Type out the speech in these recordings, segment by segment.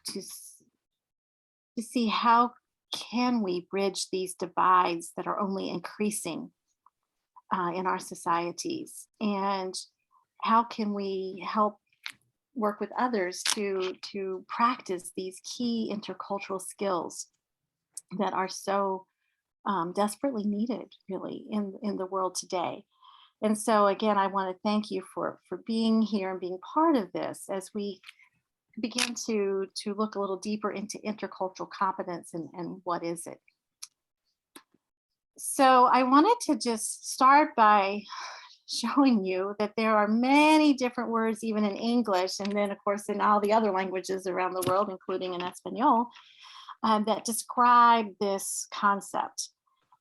to to see how can we bridge these divides that are only increasing in our societies, and how can we help work with others to practice these key intercultural skills that are so desperately needed, really, in the world today. And so, again, I want to thank you for being here and being part of this as we begin to look a little deeper into intercultural competence and what is it. So I wanted to just start by showing you that there are many different words, even in English, and then, of course, in all the other languages around the world, including in Espanol, that describe this concept.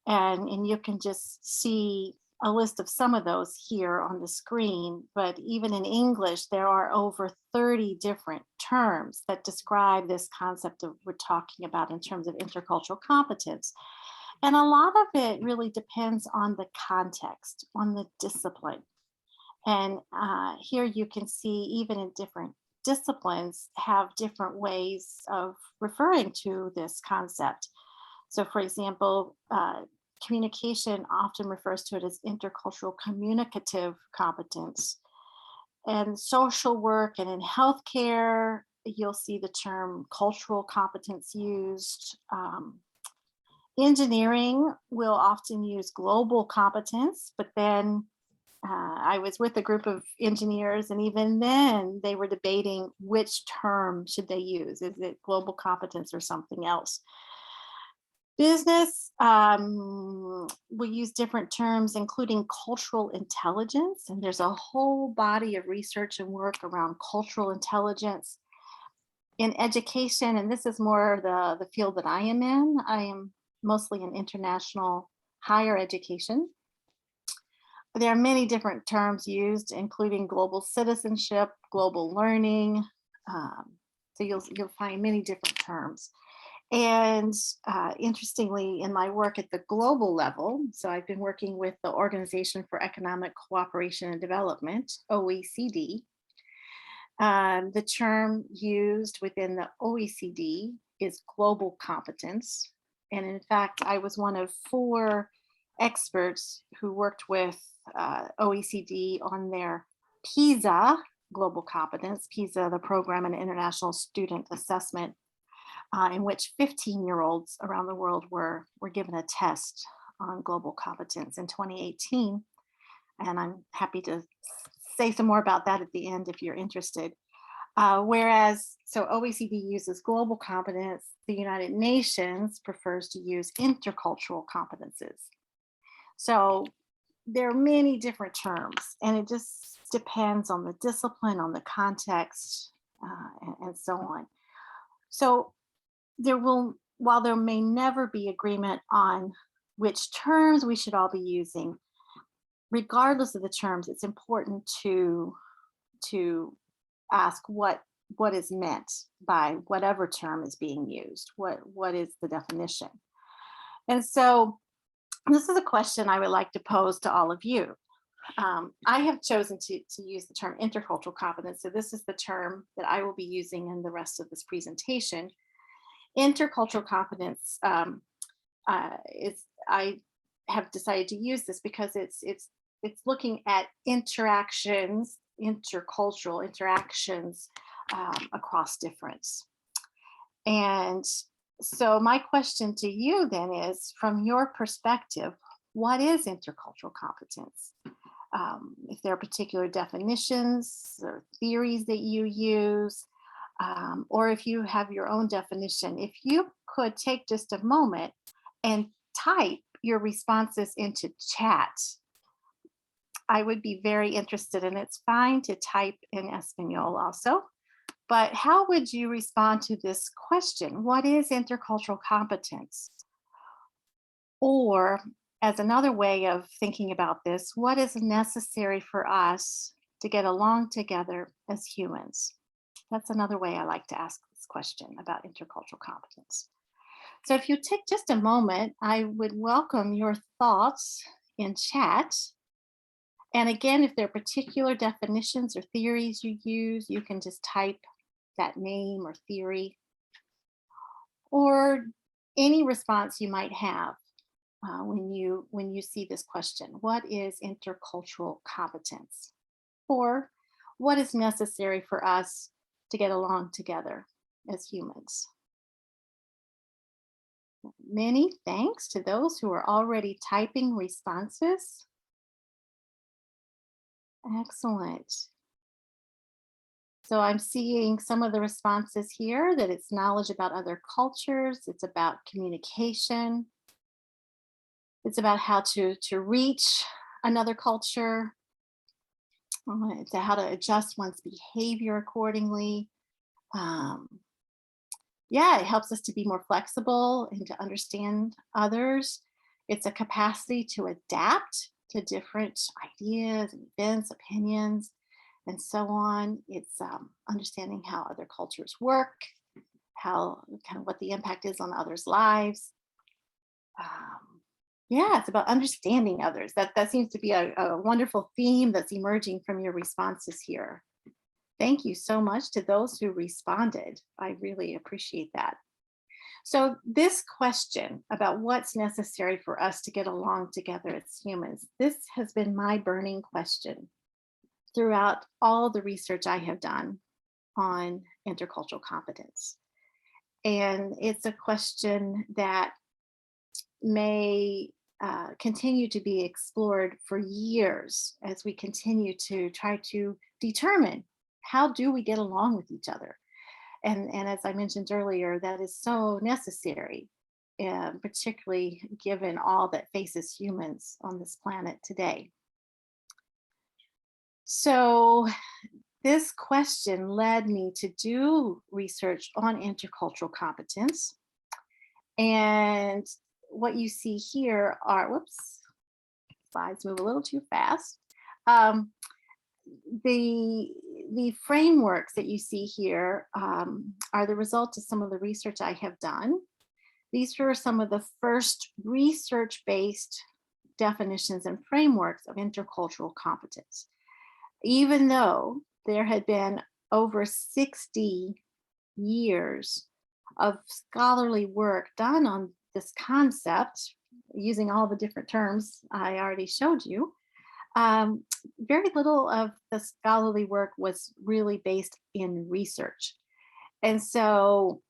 And you can just see a list of some of those here on the screen. But even in English, there are over 30 different terms that describe this concept of we're talking about in terms of intercultural competence. And a lot of it really depends on the context, on the discipline. And here you can see, even in different disciplines, have different ways of referring to this concept. So, for example, communication often refers to it as intercultural communicative competence. And social work and in healthcare, you'll see the term cultural competence used. Engineering will often use global competence, but then I was with a group of engineers, and even then they were debating which term should they use. Is it global competence or something else? Business will use different terms, including cultural intelligence, and there's a whole body of research and work around cultural intelligence. In education, and this is more the field that I am mostly in international higher education. There are many different terms used, including global citizenship, global learning. So you'll find many different terms. And interestingly, in my work at the global level, so I've been working with the Organization for Economic Cooperation and Development, OECD. The term used within the OECD is global competence. And in fact, I was one of 4 experts who worked with OECD on their PISA global competence, PISA, the Program in International Student Assessment, in which 15-year-olds around the world were given a test on global competence in 2018. And I'm happy to say some more about that at the end if you're interested. So OECD uses global competence, the United Nations prefers to use intercultural competences. So there are many different terms, and it just depends on the discipline, on the context, and so on. So while there may never be agreement on which terms we should all be using, regardless of the terms, it's important to ask what is meant by whatever term is being used. What is the definition? And so this is a question I would like to pose to all of you. I have chosen to use the term intercultural competence. So this is the term that I will be using in the rest of this presentation. Intercultural competence is, I have decided to use this because it's looking at interactions, intercultural interactions across difference. And so my question to you then is, from your perspective, what is intercultural competence? If there are particular definitions or theories that you use, or if you have your own definition, if you could take just a moment and type your responses into chat, I would be very interested, and it's fine to type in Espanol also. But how would you respond to this question? What is intercultural competence? Or, as another way of thinking about this, what is necessary for us to get along together as humans? That's another way I like to ask this question about intercultural competence. So if you take just a moment, I would welcome your thoughts in chat. And again, if there are particular definitions or theories you use, you can just type that name or theory, or any response you might have when you see this question. What is intercultural competence? Or what is necessary for us to get along together as humans? Many thanks to those who are already typing responses. Excellent. So I'm seeing some of the responses here that it's knowledge about other cultures, it's about communication, it's about how to reach another culture, to how to adjust one's behavior accordingly. Um, yeah, it helps us to be more flexible and to understand others. It's a capacity to adapt to different ideas, events, opinions, and so on. It's understanding how other cultures work, how kind of what the impact is on others' lives. Um, yeah, it's about understanding others. That seems to be a wonderful theme that's emerging from your responses here. Thank you so much to those who responded. I really appreciate that. So, this question about what's necessary for us to get along together as humans, this has been my burning question throughout all the research I have done on intercultural competence. And it's a question that may continue to be explored for years as we continue to try to determine how do we get along with each other. And as I mentioned earlier, that is so necessary, particularly given all that faces humans on this planet today. So this question led me to do research on intercultural competence. And what you see here are, whoops, slides move a little too fast. The frameworks that you see here are the result of some of the research I have done. These were some of the first research-based definitions and frameworks of intercultural competence. Even though there had been over 60 years of scholarly work done on this concept, using all the different terms I already showed you, very little of the scholarly work was really based in research. And so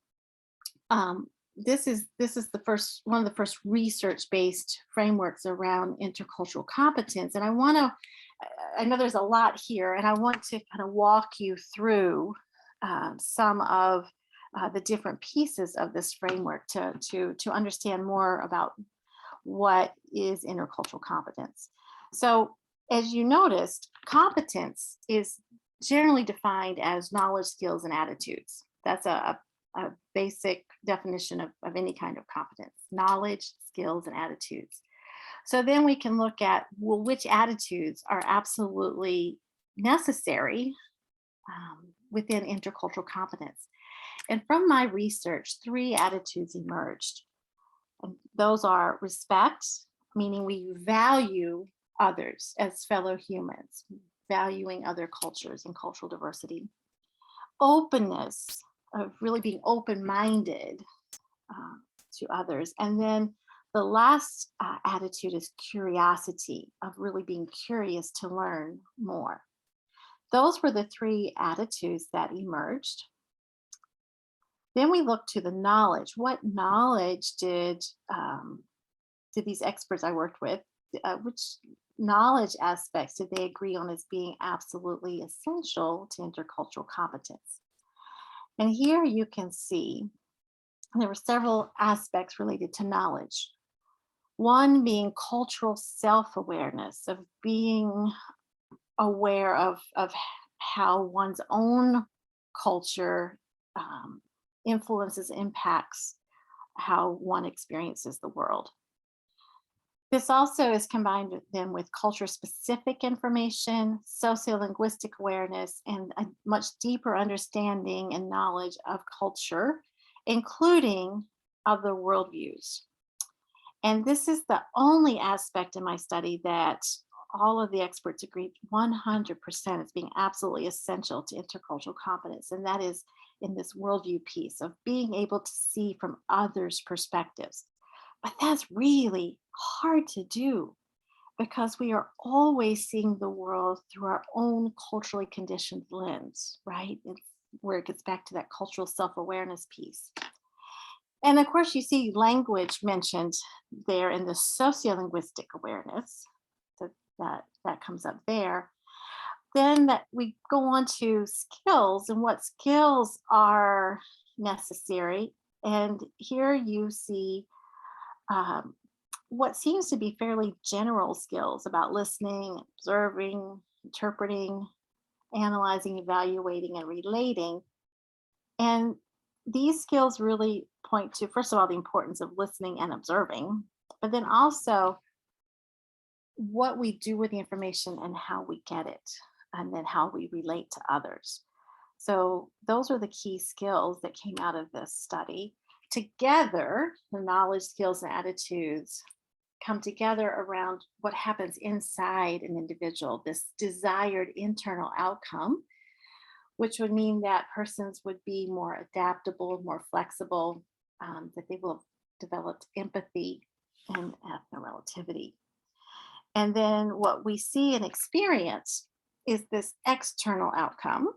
this is the first one of the first research-based frameworks around intercultural competence. And I know there's a lot here, and I want to kind of walk you through some of the different pieces of this framework to understand more about what is intercultural competence. So, as you noticed, competence is generally defined as knowledge, skills, and attitudes. That's a basic definition of any kind of competence: knowledge, skills, and attitudes. So then we can look at, well, which attitudes are absolutely necessary within intercultural competence. And from my research, 3 attitudes emerged. And those are respect, meaning we value others as fellow humans, valuing other cultures and cultural diversity. Openness, of really being open-minded to others. And then the last attitude is curiosity, of really being curious to learn more. Those were the 3 attitudes that emerged. Then we look to the knowledge. What knowledge did these experts I worked with, which knowledge aspects did they agree on as being absolutely essential to intercultural competence? And here you can see there were several aspects related to knowledge. One being cultural self-awareness, of being aware of how one's own culture influences, impacts how one experiences the world. This also is combined then with culture-specific information, sociolinguistic awareness, and a much deeper understanding and knowledge of culture, including other worldviews. And this is the only aspect in my study that all of the experts agreed 100% as being absolutely essential to intercultural competence, and that is in this worldview piece of being able to see from others' perspectives. But that's really hard to do because we are always seeing the world through our own culturally conditioned lens, right? It's where it gets back to that cultural self awareness piece. And of course, you see language mentioned there in the sociolinguistic awareness that comes up there. Then that we go on to skills and what skills are necessary. And here you see um, what seems to be fairly general skills about listening, observing, interpreting, analyzing, evaluating, and relating. And these skills really point to, first of all, the importance of listening and observing, but then also what we do with the information and how we get it, and then how we relate to others. So, those are the key skills that came out of this study. Together, the knowledge, skills, and attitudes come together around what happens inside an individual, this desired internal outcome, which would mean that persons would be more adaptable, more flexible, that they will have developed empathy and ethno-relativity. And then what we see and experience is this external outcome.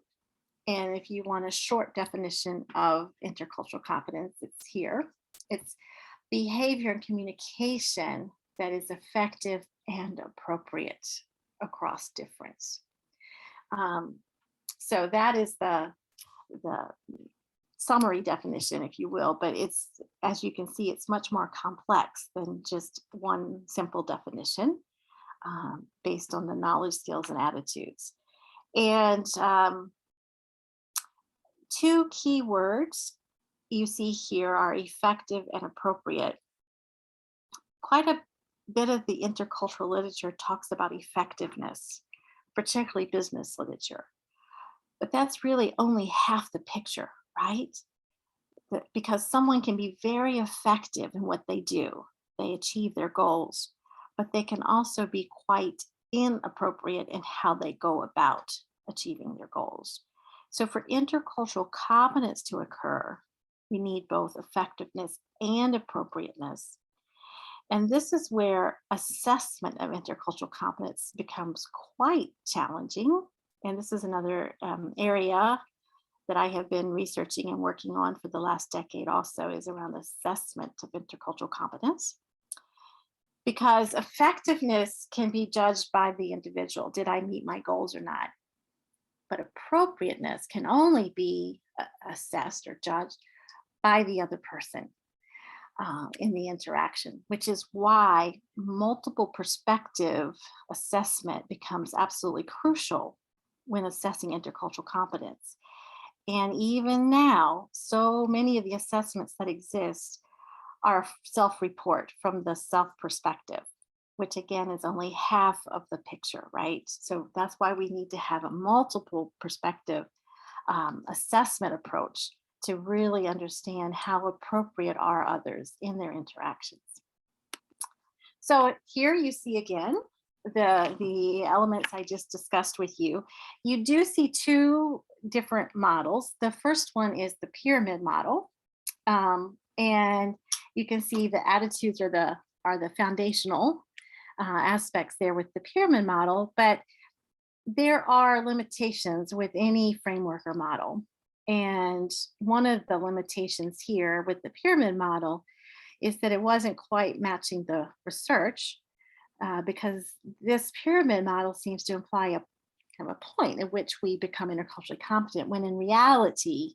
And if you want a short definition of intercultural competence, it's here. It's behavior and communication that is effective and appropriate across difference. So that is the summary definition, if you will, but it's, as you can see, it's much more complex than just one simple definition based on the knowledge, skills, and attitudes. And two key words you see here are effective and appropriate. Quite a bit of the intercultural literature talks about effectiveness, particularly business literature. But that's really only half the picture, right? Because someone can be very effective in what they do, they achieve their goals, but they can also be quite inappropriate in how they go about achieving their goals. So, for intercultural competence to occur, we need both effectiveness and appropriateness. And this is where assessment of intercultural competence becomes quite challenging. And this is another area that I have been researching and working on for the last decade also, is around assessment of intercultural competence. Because effectiveness can be judged by the individual. Did I meet my goals or not? But appropriateness can only be assessed or judged by the other person in the interaction, which is why multiple perspective assessment becomes absolutely crucial when assessing intercultural competence. And even now, so many of the assessments that exist are self-report from the self perspective, which again is only half of the picture, right? So that's why we need to have a multiple perspective assessment approach to really understand how appropriate are others in their interactions. So here you see again the elements I just discussed with you. You do see two different models. The first one is the pyramid model, and you can see the attitudes are the foundational aspects there with the pyramid model, but there are limitations with any framework or model. And one of the limitations here with the pyramid model is that it wasn't quite matching the research because this pyramid model seems to imply a kind of a point at which we become interculturally competent, when in reality,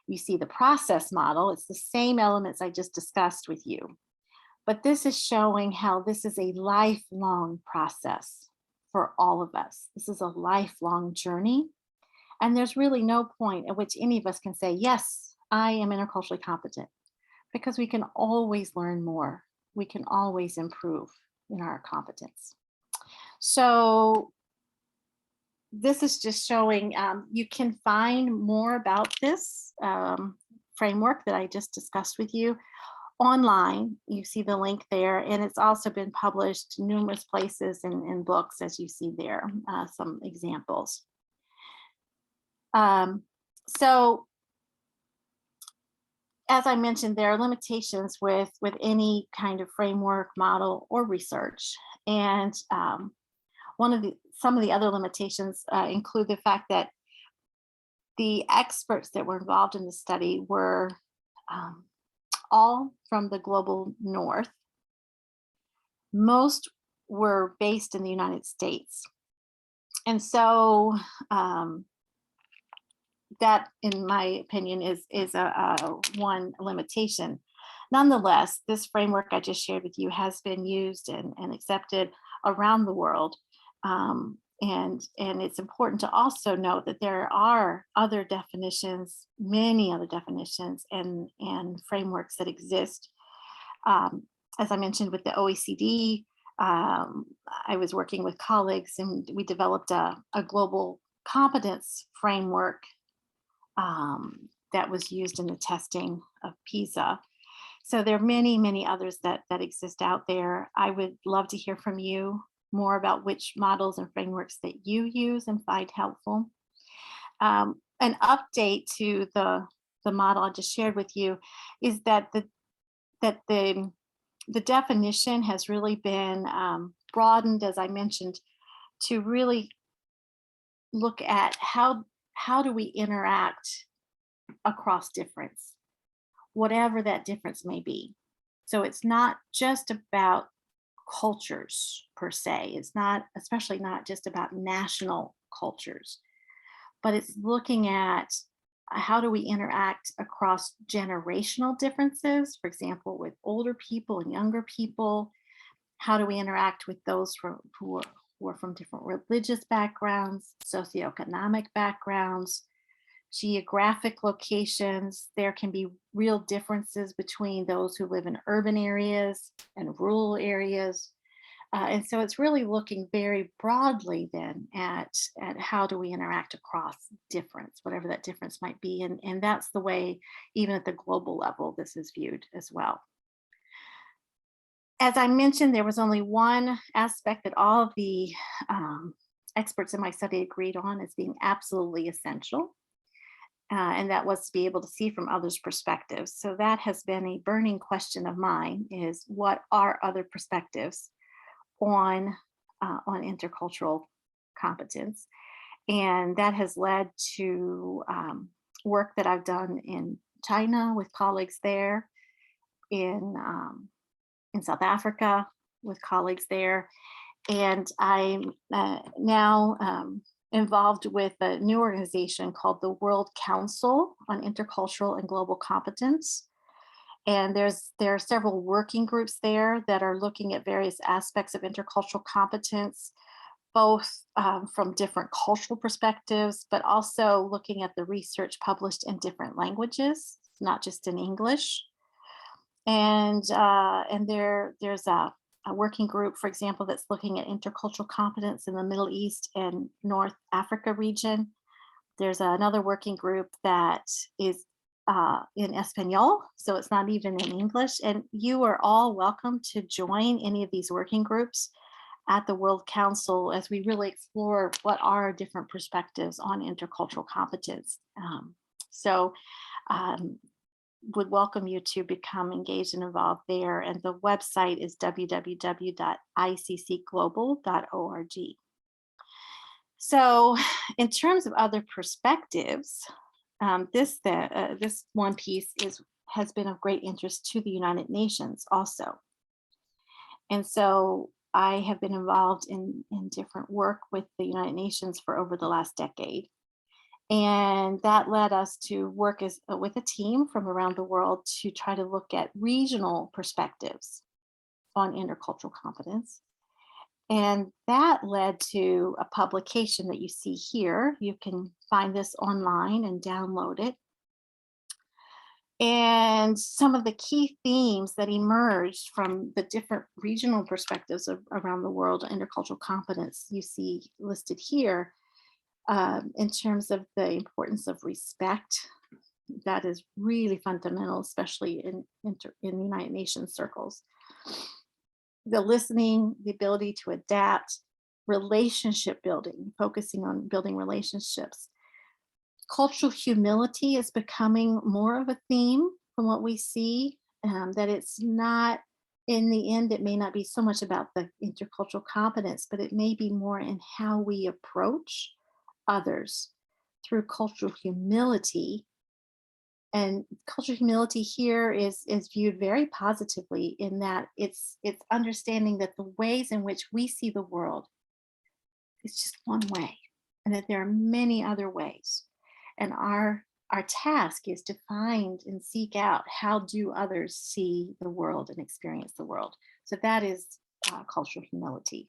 you see the process model. It's the same elements I just discussed with you. But this is showing how this is a lifelong process for all of us. This is a lifelong journey. And there's really no point at which any of us can say, yes, I am interculturally competent, because we can always learn more. We can always improve in our competence. So this is just showing you can find more about this framework that I just discussed with you online. You see the link there, and it's also been published numerous places in books, as you see there, some examples. So as I mentioned, there are limitations with any kind of framework, model, or research. And some of the other limitations include the fact that the experts that were involved in the study were um, all from the global north. Most were based in the United States. And so that, in my opinion, is a one limitation. Nonetheless, this framework I just shared with you has been used and accepted around the world. And it's important to also note that there are other definitions, many other definitions and frameworks that exist. As I mentioned with the OECD, I was working with colleagues and we developed a global competence framework that was used in the testing of PISA. So there are many, many others that exist out there. I would love to hear from you more about which models and frameworks that you use and find helpful. An update to the model I just shared with you is that the definition has really been broadened, as I mentioned, to really look at how do we interact across difference, whatever that difference may be. So it's not just about cultures per se. It's not, especially not just about national cultures, but it's looking at how do we interact across generational differences, for example, with older people and younger people. How do we interact with those who are from different religious backgrounds, socioeconomic backgrounds, geographic locations? There can be real differences between those who live in urban areas and rural areas. And so it's really looking very broadly then at how do we interact across difference, whatever that difference might be. And that's the way, even at the global level, this is viewed as well. As I mentioned, there was only one aspect that all of the experts in my study agreed on as being absolutely essential. And that was to be able to see from others' perspectives. So that has been a burning question of mine, is what are other perspectives on intercultural competence? And that has led to work that I've done in China with colleagues there, in South Africa with colleagues there. And I'm now involved with a new organization called the World Council on Intercultural and Global Competence. And there are several working groups there that are looking at various aspects of intercultural competence, both from different cultural perspectives, but also looking at the research published in different languages, not just in English. And there's a working group, for example, that's looking at intercultural competence in the Middle East and North Africa region. There's another working group that is in Espanol, so it's not even in English. And you are all welcome to join any of these working groups at the World Council as we really explore what are different perspectives on intercultural competence. Would welcome you to become engaged and involved there. And the website is www.iccglobal.org. So in terms of other perspectives, this one piece has been of great interest to the United Nations also. And so I have been involved in different work with the United Nations for over the last decade. And that led us to work with a team from around the world to try to look at regional perspectives on intercultural competence. And that led to a publication that you see here. You can find this online and download it. And some of the key themes that emerged from the different regional perspectives around the world on intercultural competence you see listed here. In terms of the importance of respect, that is really fundamental, especially in the United Nations circles. The listening, the ability to adapt, relationship building, focusing on building relationships. Cultural humility is becoming more of a theme from what we see, that it's not, in the end, it may not be so much about the intercultural competence, but it may be more in how we approach others through cultural humility. And cultural humility here is viewed very positively in that it's understanding that the ways in which we see the world is just one way, and that there are many other ways. And our task is to find and seek out, how do others see the world and experience the world. So that is cultural humility.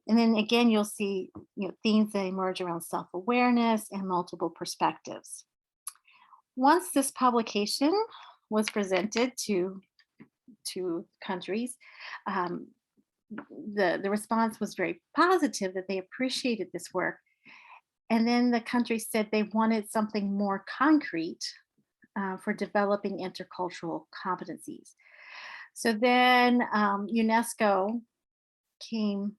And then again, you'll see, themes that emerge around self-awareness and multiple perspectives. Once this publication was presented to countries, um, the response was very positive, that they appreciated this work. And then the countries said they wanted something more concrete for developing intercultural competencies. So then UNESCO came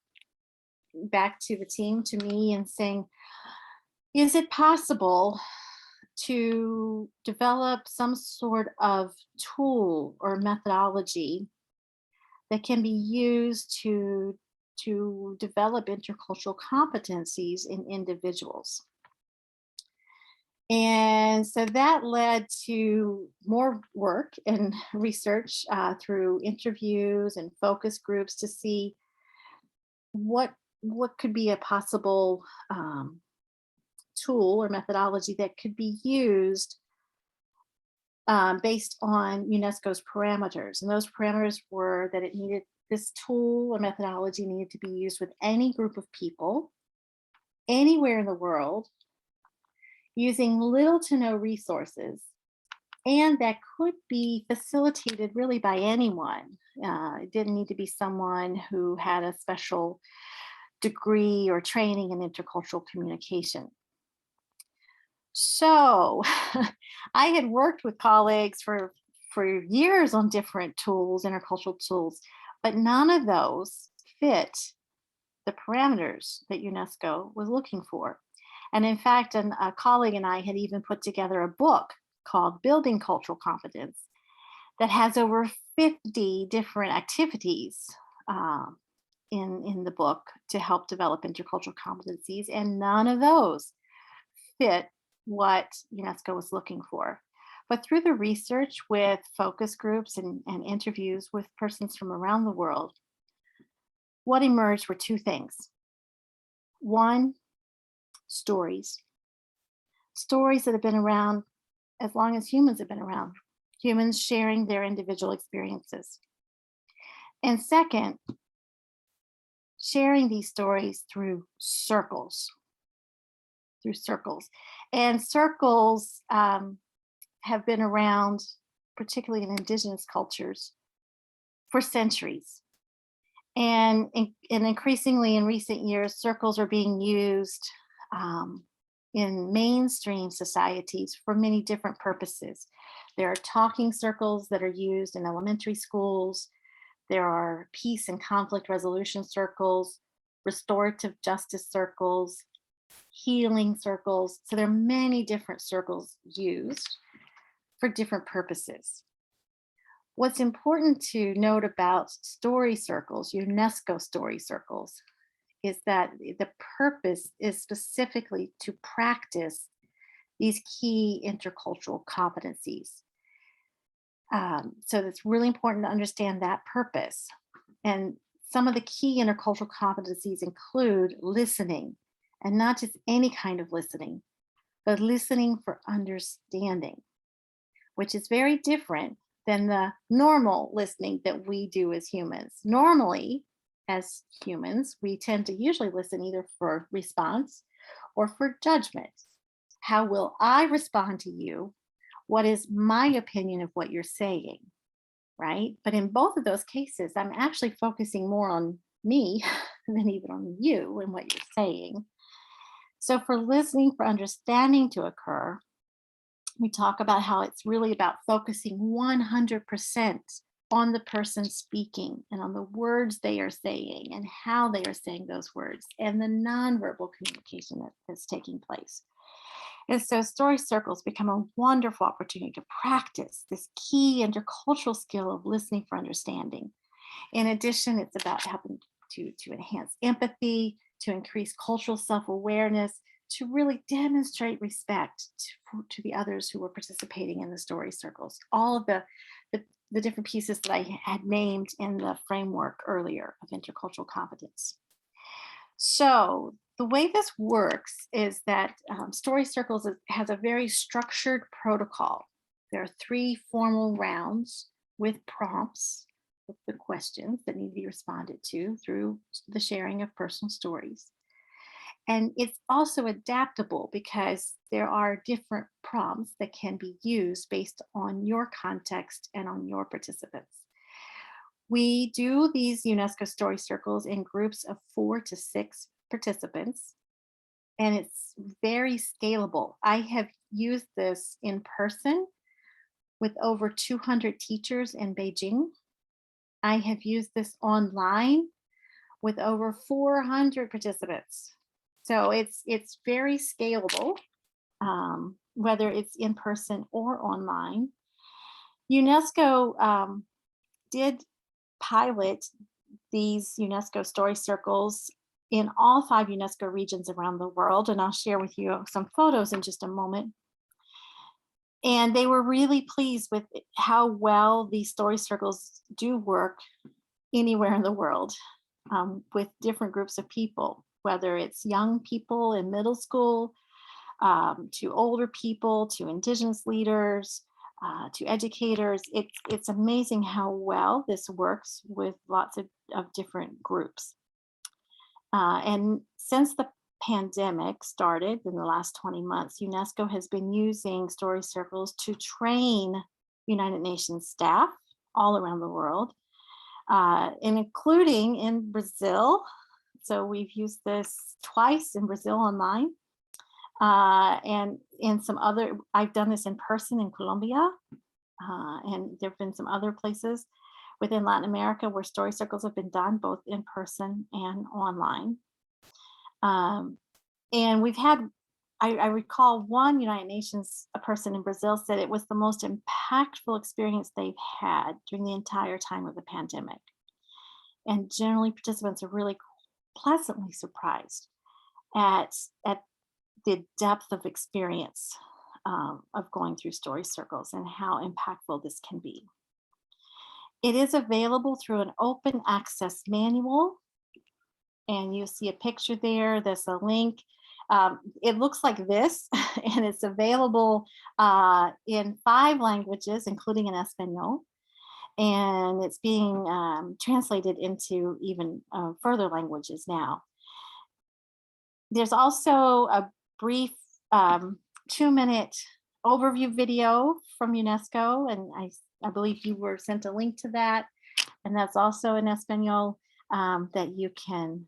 back to the team, to me, and saying, is it possible to develop some sort of tool or methodology that can be used to develop intercultural competencies in individuals? And so that led to more work and research through interviews and focus groups to see what could be a possible tool or methodology that could be used based on UNESCO's parameters. And those parameters were that this tool or methodology needed to be used with any group of people anywhere in the world, using little to no resources, and that could be facilitated really by anyone. It didn't need to be someone who had a special degree or training in intercultural communication. So I had worked with colleagues for years on different tools, intercultural tools, but none of those fit the parameters that UNESCO was looking for. And in fact, a colleague and I had even put together a book called Building Cultural Competence that has over 50 different activities in the book to help develop intercultural competencies, and none of those fit what UNESCO was looking for. But through the research with focus groups and interviews with persons from around the world, what emerged were two things. One, stories that have been around as long as humans have been around, humans sharing their individual experiences. And second, sharing these stories through circles. And circles have been around, particularly in indigenous cultures, for centuries. And increasingly in recent years, circles are being used in mainstream societies for many different purposes. There are talking circles that are used in elementary schools. There are peace and conflict resolution circles, restorative justice circles, healing circles. So there are many different circles used for different purposes. What's important to note about story circles, UNESCO story circles, is that the purpose is specifically to practice these key intercultural competencies. So it's really important to understand that purpose. And some of the key intercultural competencies include listening, and not just any kind of listening, but listening for understanding, which is very different than the normal listening that we do as humans. Normally, as humans, we tend to usually listen either for response or for judgment. How will I respond to you? What is my opinion of what you're saying, right? But in both of those cases, I'm actually focusing more on me than even on you and what you're saying. So for listening for understanding to occur, we talk about how it's really about focusing 100% on the person speaking and on the words they are saying and how they are saying those words and the nonverbal communication that's taking place. And so story circles become a wonderful opportunity to practice this key intercultural skill of listening for understanding. In addition, it's about helping to enhance empathy, to increase cultural self-awareness, to really demonstrate respect to the others who were participating in the story circles. All of the different pieces that I had named in the framework earlier of intercultural competence. So the way this works is that Story Circles has a very structured protocol. There are 3 formal rounds with prompts, with the questions that need to be responded to through the sharing of personal stories. And it's also adaptable because there are different prompts that can be used based on your context and on your participants. We do these UNESCO story circles in groups of 4 to 6 participants, and it's very scalable. I have used this in person with over 200 teachers in Beijing. I have used this online with over 400 participants. So it's very scalable, whether it's in person or online. UNESCO did pilot these UNESCO story circles in all 5 UNESCO regions around the world, and I'll share with you some photos in just a moment. And they were really pleased with how well these story circles do work anywhere in the world, with different groups of people, whether it's young people in middle school, to older people, to indigenous leaders, to educators. It's amazing how well this works with lots of different groups. And since the pandemic started in the last 20 months, UNESCO has been using story circles to train United Nations staff all around the world, and including in Brazil. So we've used this twice in Brazil online, and in some other, I've done this in person in Colombia, and there have been some other places within Latin America where story circles have been done both in person and online. And we've had, I recall one United Nations, a person in Brazil said it was the most impactful experience they've had during the entire time of the pandemic. And generally participants are really pleasantly surprised at the depth of experience of going through story circles and how impactful this can be. It is available through an open access manual, and you see a picture there. There's a link. It looks like this, and it's available in 5 languages, including in Espanol, and it's being translated into even further languages now. There's also a brief 2-minute overview video from UNESCO, and I believe you were sent a link to that, and that's also in Espanol, that you can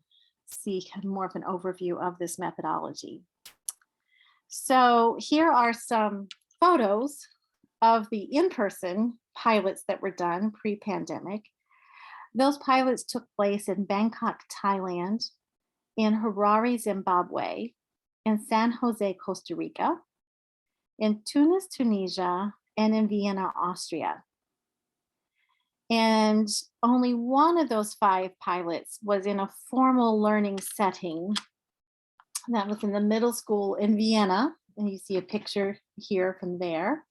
see kind of more of an overview of this methodology. So here are some photos of the in-person pilots that were done pre-pandemic. Those pilots took place in Bangkok, Thailand, in Harare, Zimbabwe, in San Jose, Costa Rica, in Tunis, Tunisia, and in Vienna, Austria. And only one of those 5 pilots was in a formal learning setting. That was in the middle school in Vienna, and you see a picture here from there.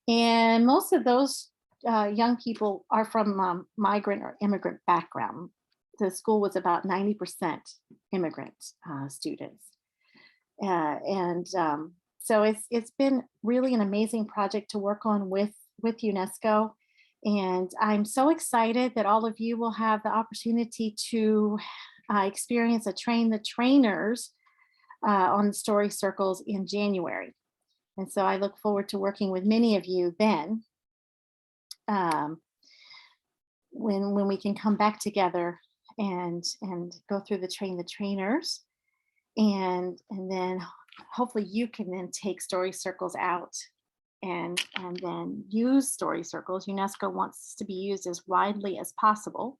And most of those young people are from migrant or immigrant background. The school was about 90% immigrant students. So it's been really an amazing project to work on with UNESCO. And I'm so excited that all of you will have the opportunity to experience a Train the Trainers on the story circles in January. And so I look forward to working with many of you then, when we can come back together and go through the Train the Trainers, and then hopefully you can then take story circles out and then use story circles. UNESCO wants to be used as widely as possible.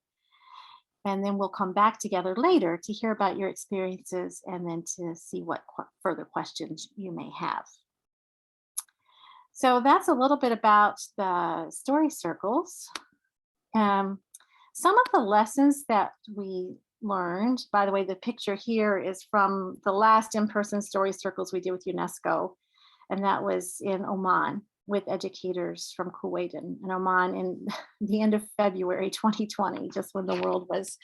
And then we'll come back together later to hear about your experiences and then to see what further questions you may have. So that's a little bit about the story circles. Um, some of the lessons that we learned, by the way, the picture here is from the last in-person story circles we did with UNESCO, and that was in Oman with educators from Kuwait and Oman in the end of February 2020, just when the world was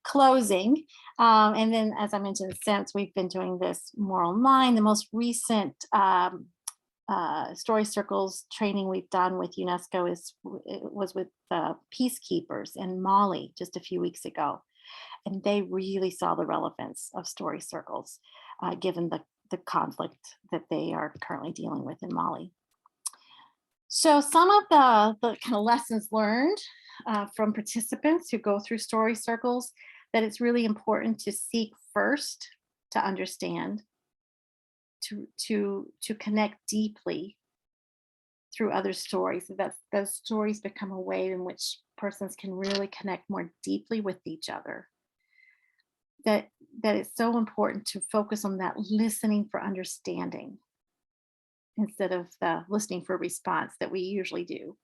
closing. And then, as I mentioned, since we've been doing this more online, the most recent story circles training we've done with UNESCO was with peacekeepers in Mali just a few weeks ago, and they really saw the relevance of story circles given the conflict that they are currently dealing with in Mali. So some of the kind of lessons learned from participants who go through story circles, that it's really important to seek first to understand, to connect deeply through other stories. So that those stories become a way in which persons can really connect more deeply with each other. That it's so important to focus on that listening for understanding instead of the listening for response that we usually do.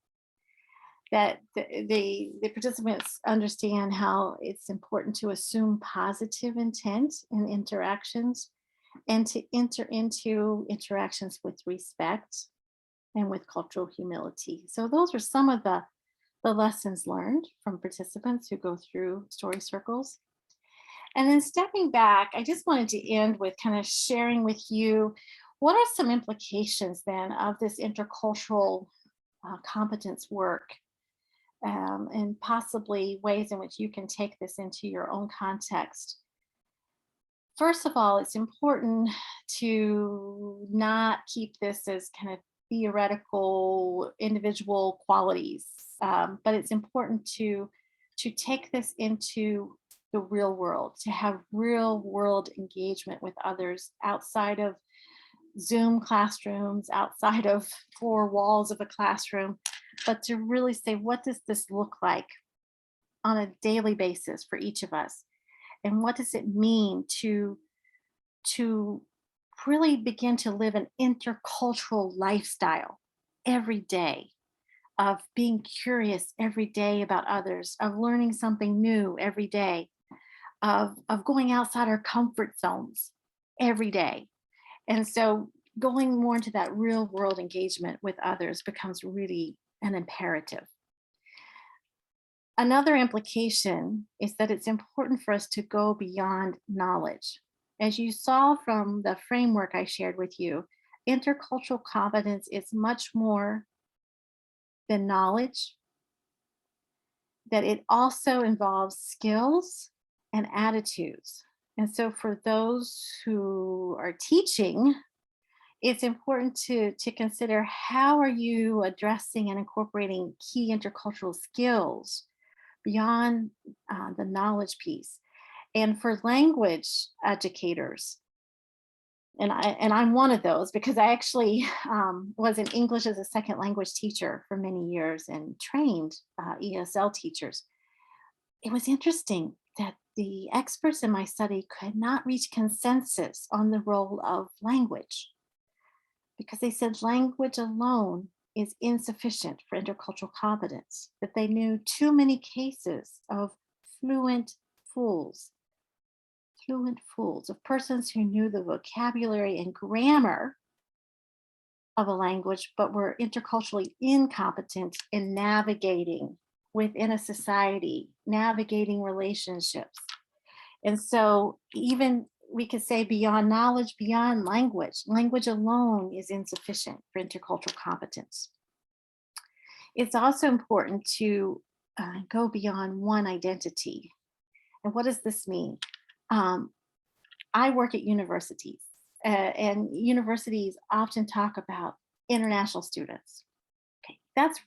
That the participants understand how it's important to assume positive intent in interactions and to enter into interactions with respect and with cultural humility. So those are some of the lessons learned from participants who go through story circles. And then stepping back, I just wanted to end with kind of sharing with you what are some implications then of this intercultural competence work, and possibly ways in which you can take this into your own context. First of all, it's important to not keep this as kind of theoretical individual qualities, but it's important to take this into the real world, to have real world engagement with others outside of Zoom classrooms, outside of four walls of a classroom, but to really say, what does this look like on a daily basis for each of us? And what does it mean to really begin to live an intercultural lifestyle every day, of being curious every day about others, of learning something new every day, of going outside our comfort zones every day. And so going more into that real world engagement with others becomes really an imperative. Another implication is that it's important for us to go beyond knowledge. As you saw from the framework I shared with you, intercultural competence is much more than knowledge, that it also involves skills and attitudes. And so for those who are teaching, it's important to consider, how are you addressing and incorporating key intercultural skills beyond the knowledge piece. And for language educators, and I'm one of those, because I actually was an English as a second language teacher for many years and trained ESL teachers. It was interesting that the experts in my study could not reach consensus on the role of language, because they said language alone is insufficient for intercultural competence, that they knew too many cases of fluent fools, of persons who knew the vocabulary and grammar of a language, but were interculturally incompetent in navigating within a society, navigating relationships. And so even we could say beyond knowledge, beyond language, language alone is insufficient for intercultural competence. It's also important to go beyond one identity. And what does this mean? I work at universities, and universities often talk about international students. Okay, that's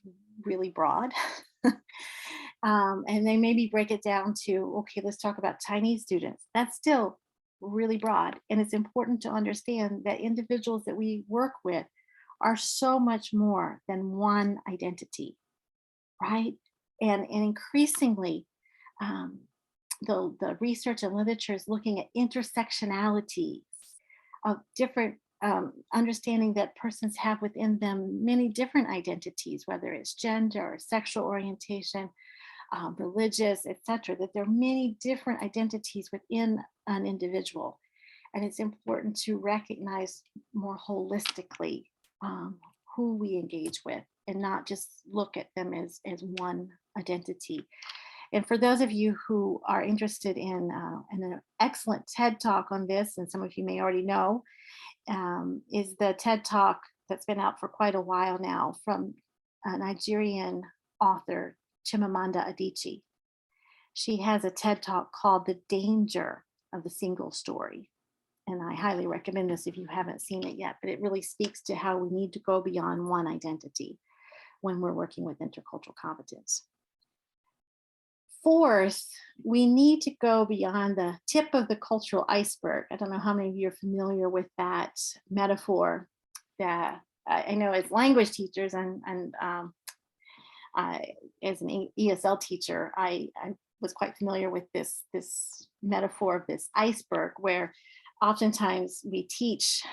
really broad. And they maybe break it down to, okay, let's talk about Chinese students. That's still really broad. And it's important to understand that individuals that we work with are so much more than one identity, right? And increasingly, the research and literature is looking at intersectionalities of different understanding that persons have within them many different identities, whether it's gender or sexual orientation, religious, etc. That there are many different identities within an individual. And it's important to recognize more holistically who we engage with and not just look at them as one identity. And for those of you who are interested in an excellent TED Talk on this, and some of you may already know, is the TED Talk that's been out for quite a while now from a Nigerian author, Chimamanda Adichie. She has a TED Talk called The Danger of the Single Story. And I highly recommend this if you haven't seen it yet, but it really speaks to how we need to go beyond one identity when we're working with intercultural competence. Fourth, we need to go beyond the tip of the cultural iceberg. I don't know how many of you are familiar with that metaphor. That I know as language teachers and as an ESL teacher, I was quite familiar with this metaphor of this iceberg, where oftentimes we teach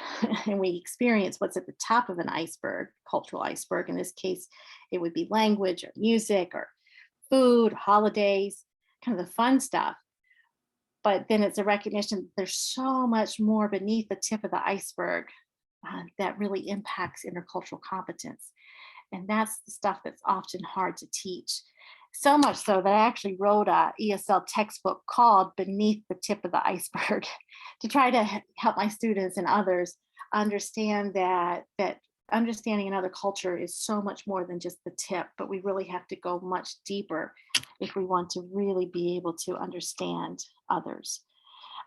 and we experience what's at the top of an iceberg, cultural iceberg. In this case, it would be language or music or food, holidays, kind of the fun stuff. But then it's a recognition that there's so much more beneath the tip of the iceberg that really impacts intercultural competence. And that's the stuff that's often hard to teach. So much so that I actually wrote a ESL textbook called Beneath the Tip of the Iceberg to try to help my students and others understand that understanding another culture is so much more than just the tip, but we really have to go much deeper if we want to really be able to understand others.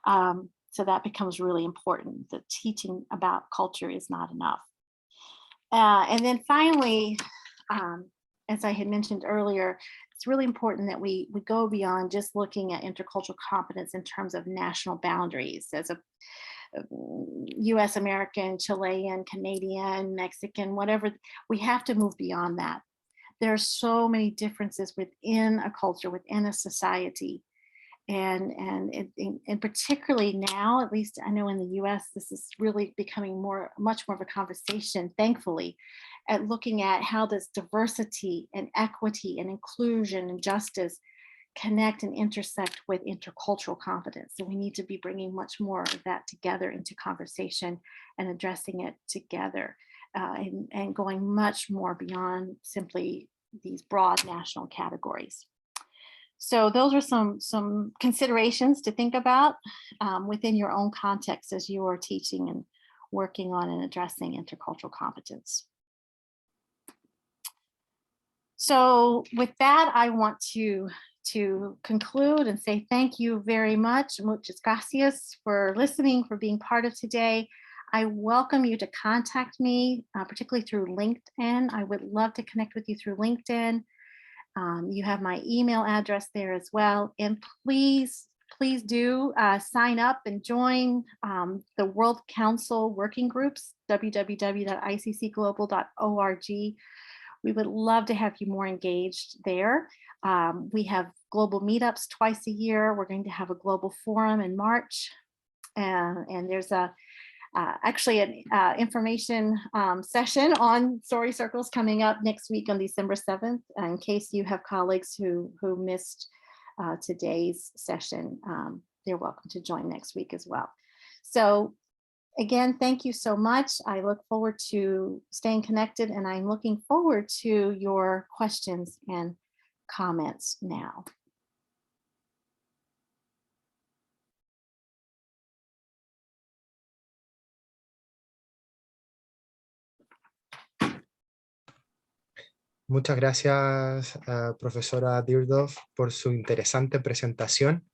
So that becomes really important. The teaching about culture is not enough. And then finally, as I had mentioned earlier, it's really important that we go beyond just looking at intercultural competence in terms of national boundaries. As a US American, Chilean, Canadian, Mexican, whatever, we have to move beyond that. There are so many differences within a culture, within a society. And particularly now, at least I know in the US, this is really becoming much more of a conversation, thankfully, at looking at how does diversity and equity and inclusion and justice connect and intersect with intercultural competence. So we need to be bringing much more of that together into conversation and addressing it together and going much more beyond simply these broad national categories. So those are some considerations to think about within your own context as you are teaching and working on and addressing intercultural competence. So with that, I want to conclude and say thank you very much. Muchas gracias for listening, for being part of today. I welcome you to contact me, particularly through LinkedIn. I would love to connect with you through LinkedIn. You have my email address there as well. And please do sign up and join the World Council working groups, www.iccglobal.org. We would love to have you more engaged there. We have global meetups twice a year. We're going to have a global forum in March. And there's actually an information session on story circles coming up next week on December 7th, in case you have colleagues who missed today's session. They're welcome to join next week as well. So again, thank you so much. I look forward to staying connected, and I'm looking forward to your questions and comments now. Muchas gracias, profesora Deardorff, por su interesante presentación.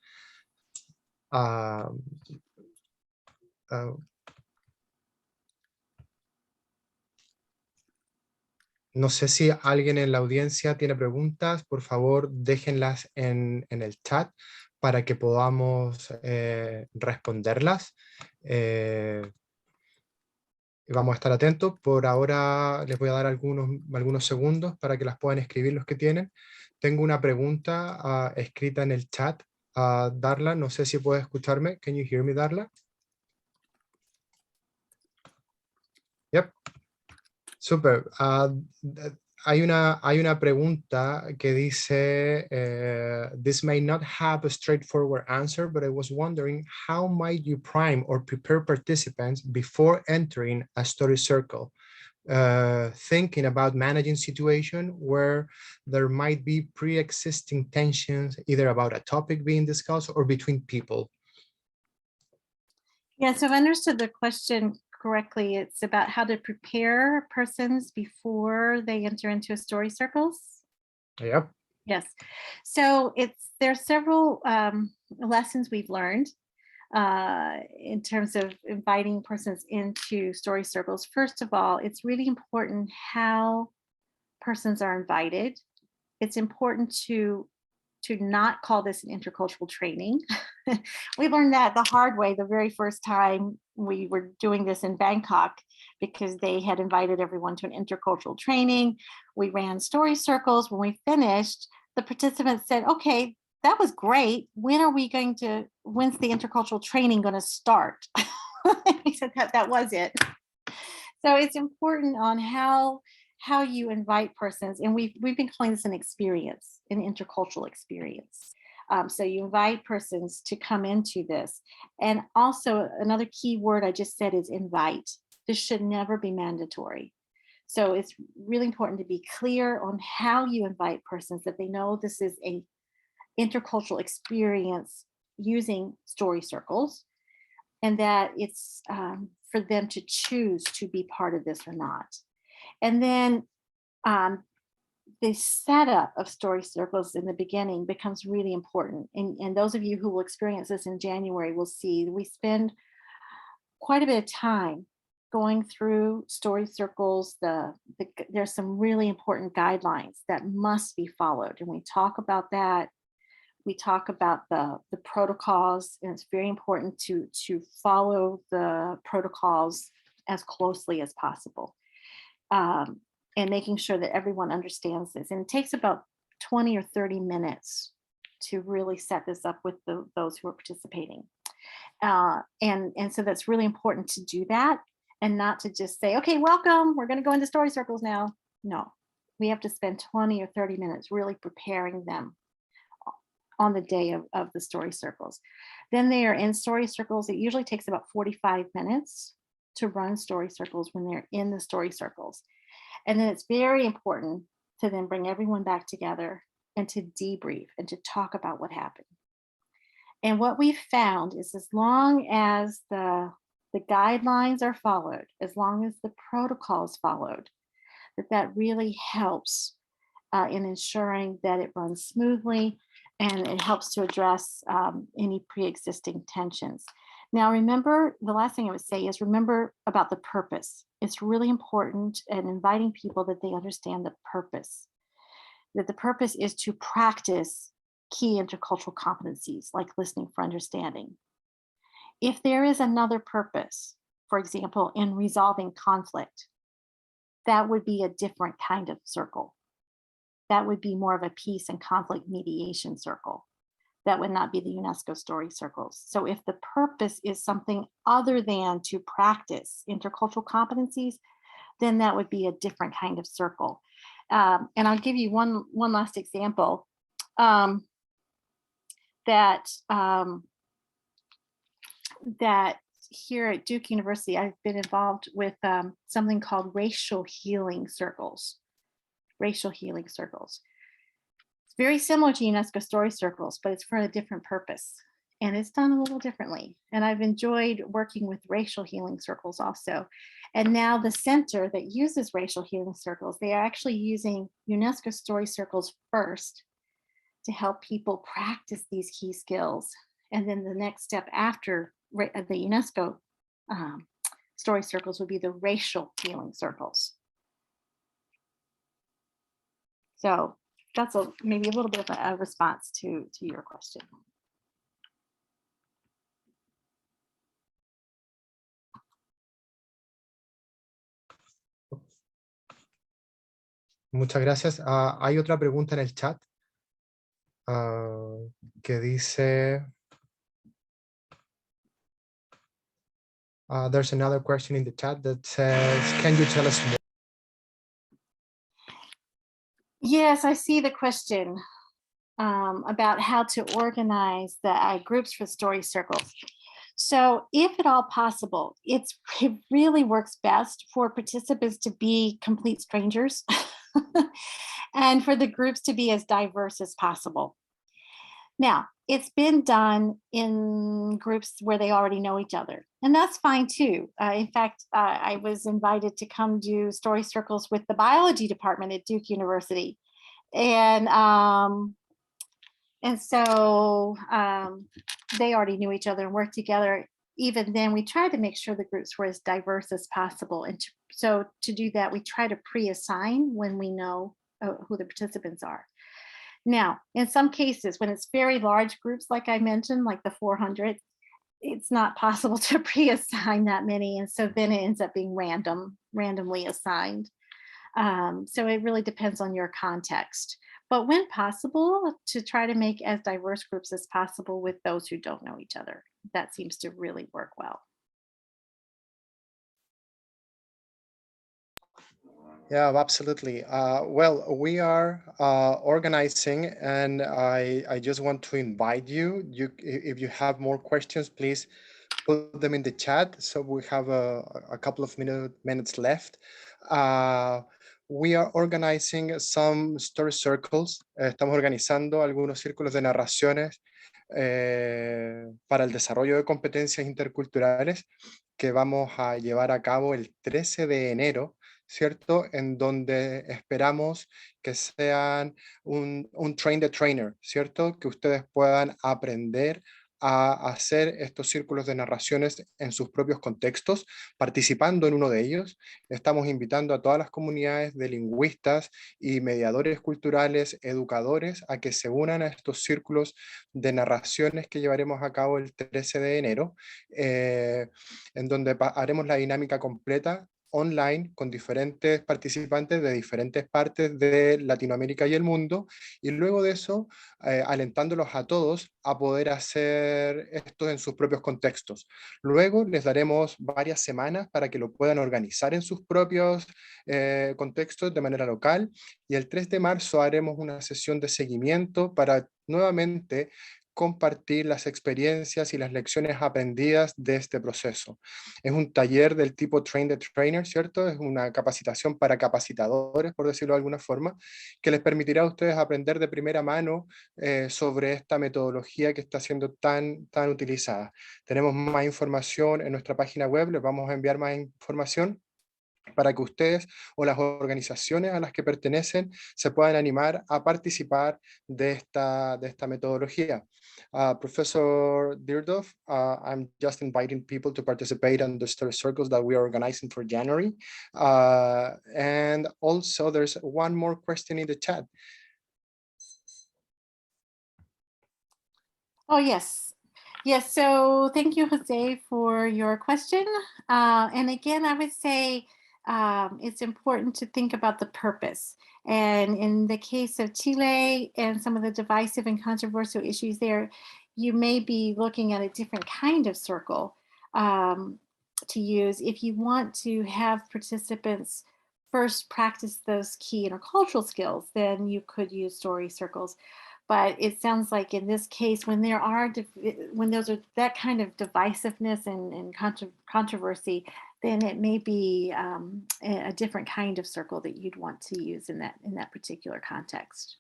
No sé si alguien en la audiencia tiene preguntas. Por favor, déjenlas en el chat para que podamos responderlas. Vamos a estar atentos. Por ahora les voy a dar algunos segundos para que las puedan escribir los que tienen. Tengo una pregunta escrita en el chat Darla, no sé si puedes escucharme. Can you hear me, Darla? Yep. Super. Hay una pregunta que dice, this may not have a straightforward answer, but I was wondering, how might you prime or prepare participants before entering a story circle? Thinking about managing situation where there might be pre-existing tensions, either about a topic being discussed or between people. Yeah, so if I understood the question correctly, it's about how to prepare persons before they enter into a story circles. Yep. Yes. So there's several lessons we've learned in terms of inviting persons into story circles. First of all, it's really important how persons are invited. It's important to not call this an intercultural training. We learned that the hard way the very first time we were doing this in Bangkok, because they had invited everyone to an intercultural training. We ran story circles. When we finished, the participants said, okay, that was great. When's the intercultural training going to start? We said that was it. So it's important on how you invite persons, and we've been calling this an experience, an intercultural experience. So you invite persons to come into this. And also another key word I just said is invite. This should never be mandatory. So it's really important to be clear on how you invite persons, that they know this is a intercultural experience using story circles, and that it's for them to choose to be part of this or not. And then the setup of story circles in the beginning becomes really important. And those of you who will experience this in January will see we spend quite a bit of time going through story circles. There's some really important guidelines that must be followed. And we talk about that. We talk about the protocols, and it's very important to follow the protocols as closely as possible. And making sure that everyone understands this. And it takes about 20 or 30 minutes to really set this up with those who are participating. And so that's really important to do that, and not to just say, okay, welcome, we're going to go into story circles now. No, we have to spend 20 or 30 minutes really preparing them on the day of the story circles. Then they are in story circles. It usually takes about 45 minutes to run story circles when they're in the story circles. And then it's very important to then bring everyone back together and to debrief and to talk about what happened. And what we've found is, as long as the guidelines are followed, as long as the protocol is followed, that really helps in ensuring that it runs smoothly, and it helps to address any pre-existing tensions. Now, remember, the last thing I would say is remember about the purpose. It's really important in inviting people that they understand the purpose, that the purpose is to practice key intercultural competencies like listening for understanding. If there is another purpose, for example, in resolving conflict, that would be a different kind of circle. That would be more of a peace and conflict mediation circle. That would not be the UNESCO story circles. So if the purpose is something other than to practice intercultural competencies, then that would be a different kind of circle. And I'll give you one last example. That here at Duke University, I've been involved with something called racial healing circles. Racial healing circles. It's very similar to UNESCO story circles, but it's for a different purpose. And it's done a little differently. And I've enjoyed working with racial healing circles also. And now the center that uses racial healing circles, they are actually using UNESCO story circles first to help people practice these key skills. And then the next step after the UNESCO story circles would be the racial healing circles. So that's maybe a little bit of a response to your question. Muchas gracias. Hay otra pregunta en el chat. que dice, there's another question in the chat that says, can you tell us more? Yes, I see the question about how to organize the groups for story circles. So if at all possible, it really works best for participants to be complete strangers and for the groups to be as diverse as possible. Now, it's been done in groups where they already know each other, and that's fine too. In fact, I was invited to come do story circles with the biology department at Duke University. And so they already knew each other and worked together. Even then, we tried to make sure the groups were as diverse as possible. And so to do that, we try to pre-assign when we know who the participants are. Now, in some cases, when it's very large groups, like I mentioned, like the 400, it's not possible to pre-assign that many. And so then it ends up being randomly assigned. So it really depends on your context. But when possible, to try to make as diverse groups as possible with those who don't know each other. That seems to really work well. Yeah, absolutely. Well, we are organizing, and I just want to invite you. If you have more questions, please put them in the chat. So we have a couple of minutes left. We are organizing some story circles. Estamos organizando algunos círculos de narraciones para el desarrollo de competencias interculturales que vamos a llevar a cabo el 13 de enero, ¿cierto? En donde esperamos que sean un train the trainer, ¿cierto? Que ustedes puedan aprender a hacer estos círculos de narraciones en sus propios contextos, participando en uno de ellos. Estamos invitando a todas las comunidades de lingüistas y mediadores culturales, educadores, a que se unan a estos círculos de narraciones que llevaremos a cabo el 13 de enero, en donde haremos la dinámica completa online con diferentes participantes de diferentes partes de Latinoamérica y el mundo, y luego de eso alentándolos a todos a poder hacer esto en sus propios contextos. Luego les daremos varias semanas para que lo puedan organizar en sus propios contextos de manera local, y el 3 de marzo haremos una sesión de seguimiento para nuevamente compartir las experiencias y las lecciones aprendidas de este proceso. Es un taller del tipo Train the Trainer, ¿cierto? Es una capacitación para capacitadores, por decirlo de alguna forma, que les permitirá a ustedes aprender de primera mano sobre esta metodología que está siendo tan utilizada. Tenemos más información en nuestra página web, les vamos a enviar más información para que ustedes o las organizaciones a las que pertenecen se puedan animar a participar de esta metodología. Professor Deardorff, I'm just inviting people to participate in the story circles that we are organizing for January. And also there's one more question in the chat. Oh, yes. Yes, so thank you, Jose, for your question. And again, I would say it's important to think about the purpose. And in the case of Chile and some of the divisive and controversial issues there, you may be looking at a different kind of circle to use if you want to have participants first practice those key intercultural skills. Then you could use story circles. But it sounds like in this case, when there are when those are that kind of divisiveness and controversy, then it may be a different kind of circle that you'd want to use in that particular context.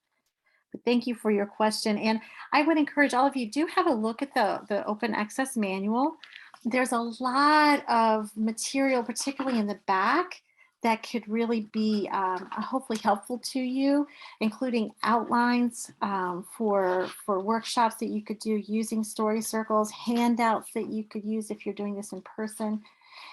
But thank you for your question, and I would encourage all of you do have a look at the open access manual. There's a lot of material, particularly in the back, that could really be hopefully helpful to you, including outlines for workshops that you could do using story circles, handouts that you could use if you're doing this in person.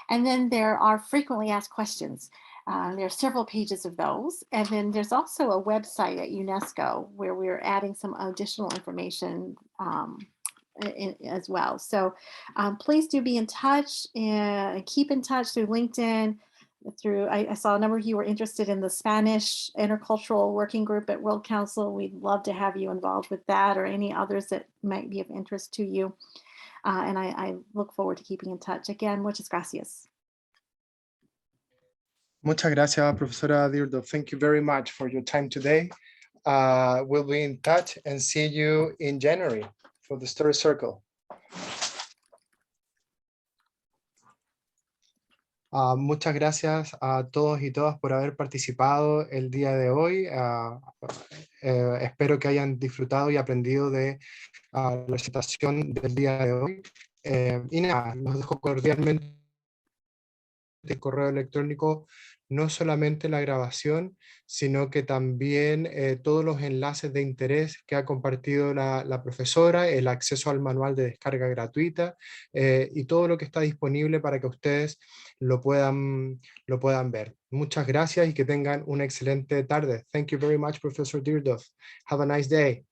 And then there are frequently asked questions. There are several pages of those. And then there's also a website at UNESCO where we're adding some additional information as well. So please do be in touch and keep in touch through LinkedIn. I saw a number of you were interested in the Spanish Intercultural Working Group at World Council. We'd love to have you involved with that or any others that might be of interest to you. And I look forward to keeping in touch. Again, muchas gracias. Muchas gracias, Profesora Deardorff. Thank you very much for your time today. We'll be in touch and see you in January for the Story Circle. Muchas gracias a todos y todas por haber participado el día de hoy. Espero que hayan disfrutado y aprendido de la presentación del día de hoy. Y nada, los dejo cordialmente el correo electrónico, no solamente la grabación, sino que también todos los enlaces de interés que ha compartido la profesora, el acceso al manual de descarga gratuita y todo lo que está disponible para que ustedes lo puedan ver. Muchas gracias y que tengan una excelente tarde. Thank you very much, Professor Deardorff. Have a nice day.